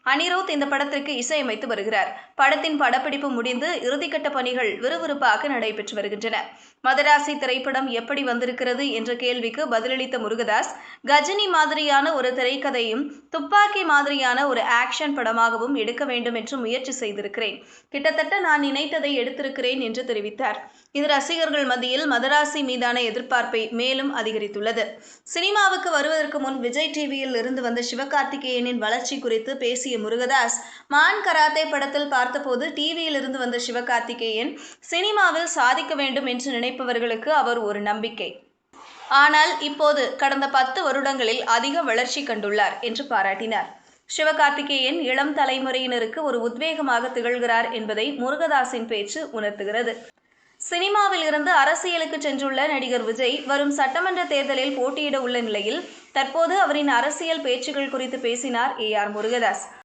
அனிருத் இந்த படத்திற்கு இசையமைத்து வருகிறார். படத்தின் படப்பிடிப்பு முடிந்து இறுதிக்கட்ட பணிகள் விறுவிறுப்பாக நடைபெற்று வருகின்றன. மதராசி திரைப்படம் எப்படி வந்திருக்கிறது என்ற கேள்விக்கு பதிலளித்த முருகதாஸ், கஜினி மாதிரியான ஒரு திரைக்கதையும் துப்பாக்கி மாதிரியான ஒரு ஆக்ஷன் படமாகவும் எடுக்க வேண்டும் என்று முயற்சி செய்திருக்கிறேன். கிட்டத்தட்ட நான் நினைத்ததை எடுத்திருக்கிறேன் என்று தெரிவித்தார். இது ரசிகர்கள் மத்தியில் மதராசி மீதான எதிர்பார்ப்பை மேலும் அதிகரித்துள்ளது. சினிமாவுக்கு வருவதற்கு முன் விஜய் டிவியில் இருந்து வந்த சிவகார்த்திகேயனின் வளர்ச்சி குறித்து பேசிய முருகதாஸ், மான் கராத்தே படத்தில் பார்த்தபோது டிவியில் இருந்து வந்த சிவகார்த்திகேயன் சினிமாவில் சாதிக்க வேண்டும் என்று நினைப்பவர்களுக்கு அவர் ஒரு நம்பிக்கை. ஆனால் இப்போது கடந்த 10 வருடங்களில் அதிக வளர்ச்சி கண்டுள்ளார் என்று பாராட்டினார். சிவகார்த்திகேயன் இளம் தலைமுறையினருக்கு ஒரு உத்வேகமாக திகழ்கிறார் என்பதை முருகதாஸின் பேச்சு உணர்த்துகிறது. சினிமாவில் இருந்து அரசியலுக்கு சென்றுள்ள நடிகர் விஜய் வரும் சட்டமன்ற தேர்தலில் போட்டியிட உள்ள நிலையில் தற்போது அவரின் அரசியல் பேச்சுகள் குறித்து பேசினார் AR முருகதாஸ்.